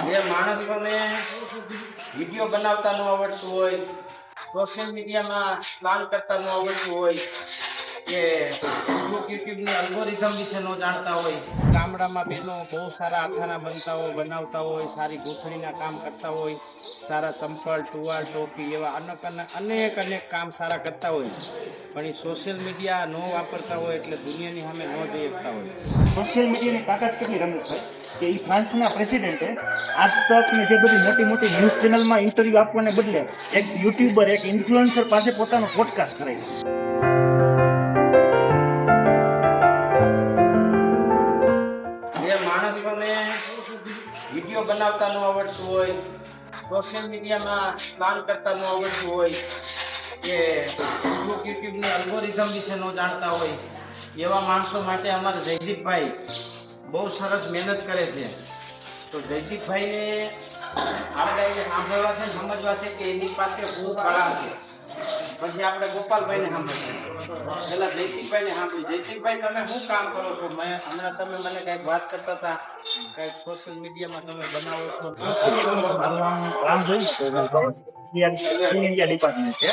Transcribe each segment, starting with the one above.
જે માણસોને વિડીયો બનાવતા ન આવડતું હોય, સોશિયલ મીડિયામાં પ્લાન કરતા ન આવડતું હોય, કે યુટ્યુબની અલ્ગોરિધમ વિશે ન જાણતા હોય, ગામડામાં બહેનો બહુ સારા આથાના બનાવતા હોય, સારી ગૂંથણીના કામ કરતા હોય, સારા ચંપલ ટુવાલ ટોપી એવા અનેક કામ સારા કરતા હોય, પણ એ સોશિયલ મીડિયા ન વાપરતા હોય એટલે દુનિયાની સામે ન જઈ શકતા હોય. સોશિયલ મીડિયાની તાકાત કેટલી રમેશભાઈ કે એ ફ્રાન્સના પ્રેસિડેન્ટે આજ તક ને જે બધી મોટી મોટી ન્યૂઝ ચેનલમાં ઇન્ટરવ્યૂ આપવાને બદલે એક યુટ્યુબર એક ઇન્ફ્લુએન્સર પાસે પોતાનો પોડકાસ્ટ કરાવ્યો. જે માણસોને વિડીયો બનાવતા ન આવડતું હોય, સોશિયલ મીડિયામાં પ્લાન કરતા ન આવડતું હોય, કે યુટ્યુબની અલ્ગોરિધમ વિશે ન જાણતા હોય, એવા માણસો માટે અમારા જયદીપભાઈ બહુ સરસ મહેનત કરે છે. તો જયદીપભાઈને આપણે સાંભળવા છે, સમજવા છે કે એની પાસે ખૂબ કળા છે. પછી આપણે ગોપાલભાઈને સાંભળીએ, પહેલા જયદીપભાઈને સાંભળ્યું. જયદીપભાઈ, તમે શું કામ કરો છો? હમણાં તમે મને કંઈક વાત કરતા હતા, કંઈક સોશિયલ મીડિયામાં તમે બનાવો છો. ઇન્ડિયા ડિપાર્ટમેન્ટ છે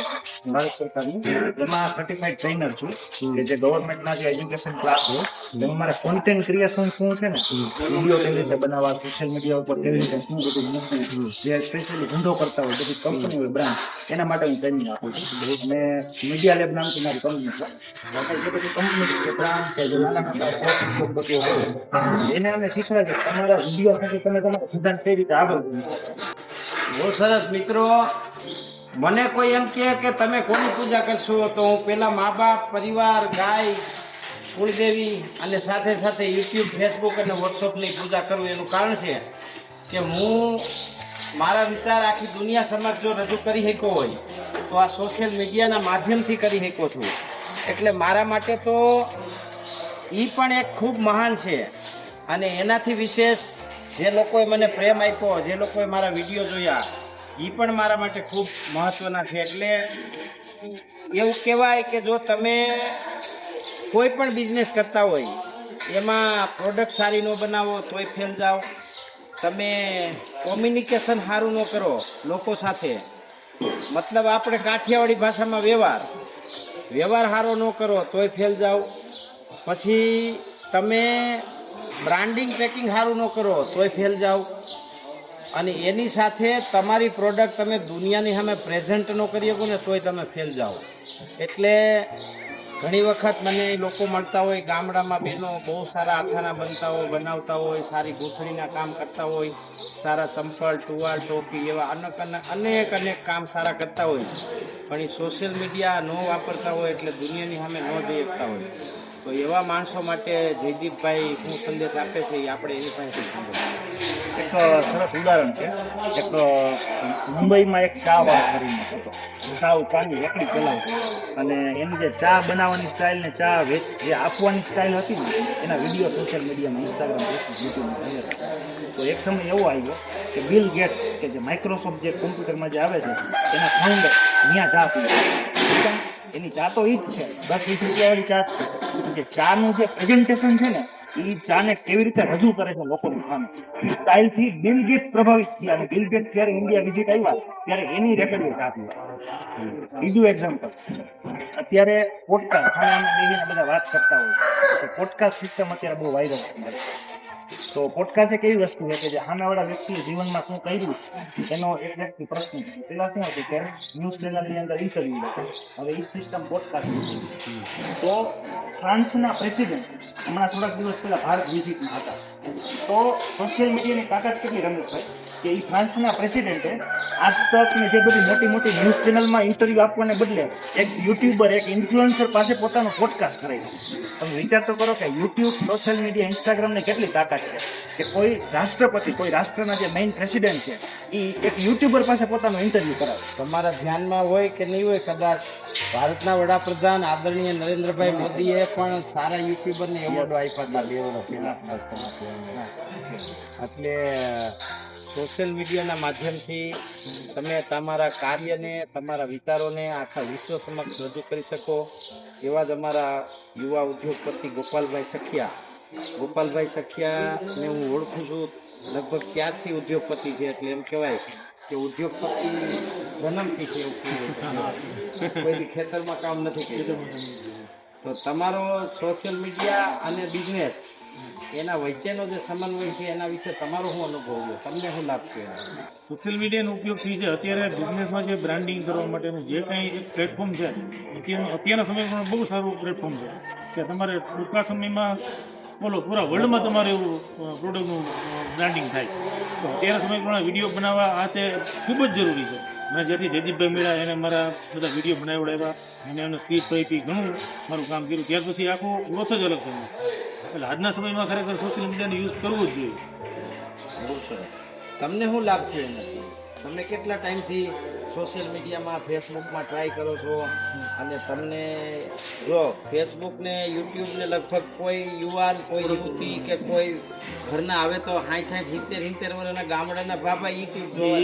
ભારત સરકારનું, એમાં સર્ટિફાઈડ ટ્રેનર છું કે જે ગવર્મેન્ટના જે એજ્યુકેશન ક્લાસ હોય એમાં મારે કોન્ટેન્ટ ક્રિએશન શું છે ને, વિડીયો કેવી રીતે બનાવવા, સોશિયલ મીડિયા ઉપર કેવી રીતે શું બધું મૂકવું, જે સ્પેશિયલી ધંધો કરતા હોય બધી કંપની હોય બ્રાન્ડ, એના માટે હું ટ્રેનિંગ આપું છું. મેં મીડિયા લેબ નામથી મારી કંપની છે. એ બધી કંપની કે બ્રાન્ડ કે જે નાના એને અમે શીખવાડીએ કે તમારા વિડીયો સાથે તમે તમારા સિદ્ધાંત કઈ રીતે આગળ બહુ સરસ. મિત્રો, મને કોઈ એમ કહે કે તમે કોની પૂજા કરશો, તો હું પહેલાં મા બાપ, પરિવાર, ગાય, કુળદેવી અને સાથે સાથે યુટ્યુબ, ફેસબુક અને વોટ્સઅપની પૂજા કરું. એનું કારણ છે કે હું મારા વિચાર આખી દુનિયા સમક્ષ જો રજૂ કરી શક્યો હોય તો આ સોશિયલ મીડિયાના માધ્યમથી કરી શક્યો છું. એટલે મારા માટે તો એ પણ એક ખૂબ મહાન છે. અને એનાથી વિશેષ જે લોકોએ મને પ્રેમ આપ્યો, જે લોકોએ મારા વિડીયો જોયા, એ પણ મારા માટે ખૂબ મહત્ત્વના છે. એટલે એવું કહેવાય કે જો તમે કોઈ પણ બિઝનેસ કરતા હોય એમાં પ્રોડક્ટ સારી ન બનાવો તોય ફેલ જાઓ, તમે કોમ્યુનિકેશન સારું ન કરો લોકો સાથે, મતલબ આપણે કાઠિયાવાડી ભાષામાં વ્યવહાર સારો ન કરો તોય ફેલ જાઓ, પછી તમે બ્રાન્ડિંગ પેકિંગ સારું ન કરો તોય ફેલ જાઓ, અને એની સાથે તમારી પ્રોડક્ટ તમે દુનિયાની સામે પ્રેઝન્ટ ન કરી શકો ને તોય તમે ફેલ જાઓ. એટલે ઘણી વખત મને લોકો મળતા હોય, ગામડામાં બહેનો બહુ સારા આથાના બનાવતા હોય, સારી ગૂંથણીના કામ કરતા હોય, સારા ચંપલ ટુવાલ ટોપી એવા અનેક કામ સારા કરતા હોય, પણ એ સોશિયલ મીડિયા ન વાપરતા હોય એટલે દુનિયાની સામે ન જઈ શકતા હોય. તો એવા માણસો માટે જયદીપભાઈ શું સંદેશ આપે છે એ આપણે એની પાસે સાંભળીએ. એક સરસ ઉદાહરણ છે. એક મુંબઈમાં એક ચા વાળો કરીને હતો, ચાની રેકડી ચલાવતો, અને એની જે ચા બનાવવાની સ્ટાઇલ ને ચા જે આપવાની સ્ટાઇલ હતી ને એના વિડીયો સોશિયલ મીડિયામાં, ઇન્સ્ટાગ્રામ, યુટ્યુબમાં વાયરલ. તો એક સમય એવો આવ્યો કે બિલ ગેટ્સ કે જે માઇક્રોસોફ્ટ જે કોમ્પ્યુટરમાં જે આવે છે એના ફાઉન્ડર ત્યાં ચા પીવે. એની ચા તો ઈ જ છે, 10-20 રૂપિયાવાળી ચા જ છે. ચાનું જે પ્રેઝન્ટેશન છે ને એ ચાને કેવી રીતે રજૂ કરે છે લોકોની સામે, સ્ટાઇલથી બિલ ગેટ્સ પ્રભાવિત થયા. અને બિલ ગેટ્સ જ્યારે ઇન્ડિયા વિઝિટ આવ્યા ત્યારે એની રેકડીઓ આપી. બીજું એક્ઝામ્પલ, અત્યારે પોડકાસ્ટ બધા વાત કરતા હોય તો પોડકાસ્ટ સિસ્ટમ અત્યારે બહુ વાયરલ થઈ જાય. તો પોડકાસ્ટ એક એવી વસ્તુ છે કે જે સામેવાળા વ્યક્તિએ જીવનમાં શું કર્યું એનો એક વ્યક્તિ પ્રશ્ન છે. પેલા શું હતું કે ન્યૂઝ ચેનલની અંદર ઇન્ટરવ્યુ લે, હવે એ સિસ્ટમ પોડકાસ્ટ. તો ફ્રાન્સના પ્રેસિડેન્ટ હમણાં થોડાક દિવસ પહેલા ભારત વિઝિટમાં હતા. તો સોશિયલ મીડિયાની તાકાત કેટલી રમેશભાઈ કે એ ફ્રાન્સના પ્રેસિડેન્ટે આજ તક ને જે બધી મોટી મોટી ન્યૂઝ ચેનલમાં ઇન્ટરવ્યૂ આપવાને બદલે એક યુટ્યુબર એક ઇન્ફ્લુએન્સર પાસે પોતાનો પોડકાસ્ટ કરાવ્યો. તમે વિચાર તો કરો કે યુટ્યુબ, સોશિયલ મીડિયા, ઇન્સ્ટાગ્રામને કેટલી તાકાત છે કે કોઈ રાષ્ટ્રપતિ, કોઈ રાષ્ટ્રના જે મેઇન પ્રેસિડેન્ટ છે એ એક યુટ્યુબર પાસે પોતાનો ઇન્ટરવ્યૂ કરાવે. તમારા ધ્યાનમાં હોય કે નહીં હોય, કદાચ ભારતના વડાપ્રધાન આદરણીય નરેન્દ્રભાઈ મોદીએ પણ સારા યુટ્યુબરને એવોર્ડો આપ્યા હતા 2 વર્ષ પહેલા. એટલે સોશિયલ મીડિયાના માધ્યમથી તમે તમારા કાર્યને, તમારા વિચારોને આખા વિશ્વ સમક્ષ રજૂ કરી શકો. એવા જ અમારા યુવા ઉદ્યોગપતિ ગોપાલભાઈ સખિયાને હું ઓળખું છું. લગભગ ત્યારથી ઉદ્યોગપતિ છે, એટલે એમ કહેવાય કે ઉદ્યોગપતિ જન્મથી છે એવું કહેવાય. કોઈ ખેતરમાં કામ નથી કર્યું. તો તમારો સોશિયલ મીડિયા અને બિઝનેસ એના વચ્ચેનો જે સમન્વય છે એના વિશે તમારો શું અનુભવ છે? તમને શું લાભ છે? સોશિયલ મીડિયાનો ઉપયોગથી છે અત્યારે બિઝનેસમાં જે બ્રાન્ડિંગ કરવા માટેનું જે કાંઈ એક પ્લેટફોર્મ છે અત્યારના સમયમાં બહુ સારું પ્લેટફોર્મ છે કે તમારે ટૂંકા સમયમાં બોલો પૂરા વર્લ્ડમાં તમારે એવું પ્રોડક્ટનું બ્રાન્ડિંગ થાય. તો અત્યારના સમયમાં વિડીયો બનાવવા આ તે ખૂબ જ જરૂરી છે. મેં જેથી જયદીપભાઈ મળ્યા એને મારા બધા વિડીયો બનાવડાવ્યા, એને એમને સ્પીચ આપી, ઘણું મારું કામ કર્યું. ત્યાર પછી આખો ગ્રોથ જ અલગ થયો. એટલે આજના સમયમાં ખરેખર સોશિયલ મીડિયાનો યુઝ કરવો જ જોઈએ. બહુ સરસ. તમને શું લાભ છે એનાથી? તમે કેટલા ટાઈમથી સોશિયલ મીડિયામાં ફેસબુકમાં ટ્રાય કરો છો? અને તમને જો ફેસબુક ને યુટ્યુબ ને લગભગ કોઈ યુવાન, કોઈ યુવતી કે કોઈ ઘરના આવે તો 60-70 વર્ષના ગામડાના બાપા યુટ્યુબ જોવે.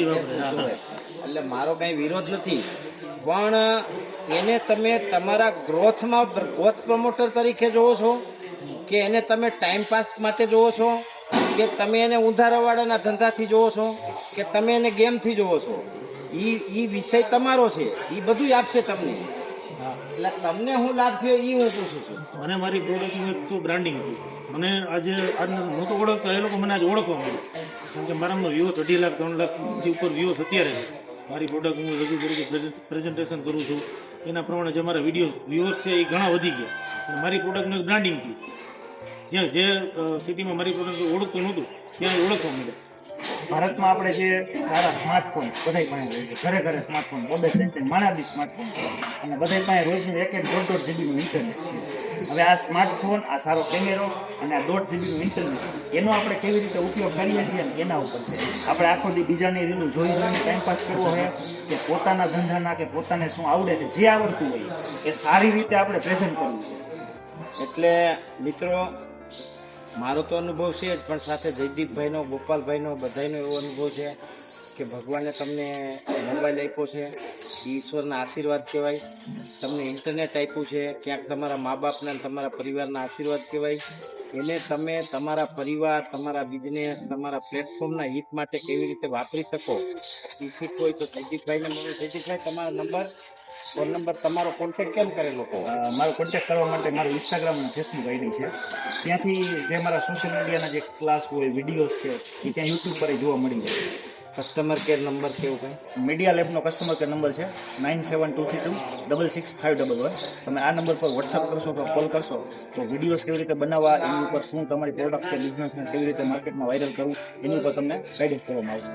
એટલે મારો કાંઈ વિરોધ નથી, પણ એને તમે તમારા ગ્રોથ પ્રમોટર તરીકે જોવો છો કે એને તમે ટાઈમ પાસ માટે જોવો છો કે તમે એને ઉધારાવાળાના ધંધાથી જોવો છો કે તમે એને ગેમથી જોવો છો? એ વિષય તમારો છે, એ બધું આપશે તમને. એટલે તમને હું લાભ થયો એ હું પૂછું છું. મને મારી પ્રોડક્ટનું એક તો બ્રાન્ડિંગ હતું. મને આજે આજના હું તો ઓળખતો એ લોકો મને આજે ઓળખવા મળ્યું, કારણ કે મારામાં વ્યૂઝ 2.5 લાખ 3 લાખથી ઉપર વ્યૂઝ અત્યારે છે. મારી પ્રોડક્ટ હું રજૂ કરું છું, પ્રેઝન્ટેશન કરું છું, એના પ્રમાણે જે મારા વ્યૂઝ છે એ ઘણા વધી ગયા. અને મારી પ્રોડક્ટનું એક બ્રાન્ડિંગ થયું. જ્યાં જે સિટીમાં મારી પ્રોડક્ટ ઓળખતું નહોતું ત્યાં ઓળખવા મળ્યું. ભારતમાં આપણે જે સારા સ્માર્ટફોન બધાય પાસે હોય છે, ઘરે ઘરે સ્માર્ટફોન, 2-3 માણા બી સ્માર્ટફોન છે, અને બધાય પાસે રોજનું 1-1.5 જીબીનું ઇન્ટરનેટ છે. હવે આ સ્માર્ટફોન, આ સારો કેમેરો અને આ 1.5 જીબીનું ઇન્ટરનેટ, એનો આપણે કેવી રીતે ઉપયોગ કરીએ છીએ ને એના ઉપર છે. આપણે આખો દી બીજાની રીલું જોઈને ટાઈમપાસ કરવો હોય કે પોતાના ધંધાના કે પોતાને શું આવડે છે, જે આવડતું હોય એ સારી રીતે આપણે પ્રેઝન્ટ કરવું છે. એટલે મિત્રો, મારો તો અનુભવ છે જ, પણ સાથે જયદીપભાઈનો, ગોપાલભાઈનો, બધાયનો એવો અનુભવ છે કે ભગવાને તમને મોબાઈલ આપ્યો છે, એ ઈશ્વરના આશીર્વાદ કહેવાય. તમને ઇન્ટરનેટ આપ્યું છે, ક્યાંક તમારા મા બાપના અને તમારા પરિવારના આશીર્વાદ કહેવાય. એને તમે તમારા પરિવાર, તમારા બિઝનેસ, તમારા પ્લેટફોર્મના હિત માટે કેવી રીતે વાપરી શકો એ શીખવું હોય તો જયદીપભાઈને મળો. જયદીપભાઈ, તમારો નંબર, ફોન નંબર, તમારો કોન્ટેક્ટ કેમ કરેલો કહો? મારો કોન્ટેક્ટ કરવા માટે મારું ઇન્સ્ટાગ્રામ અને ફેસબુક આઈડી છે. ત્યાંથી જે મારા સોશિયલ મીડિયાના જે ક્લાસ હોય, વિડીયોઝ છે, એ ત્યાં યુટ્યુબ પર જોવા મળી જાય. કસ્ટમર કેર નંબર કેવું કંઈ? મીડિયા લેબનો કસ્ટમર કેર નંબર છે 9723266511. તમે આ નંબર પર વોટ્સઅપ કરશો તો કોલ કરશો તો વિડીયોઝ કેવી રીતે બનાવવા, એની ઉપર શું તમારી પ્રોડક્ટ કે બિઝનેસને કેવી રીતે માર્કેટમાં વાયરલ કરવું, એની ઉપર તમને ગાઈડન્સ કરવામાં આવશે.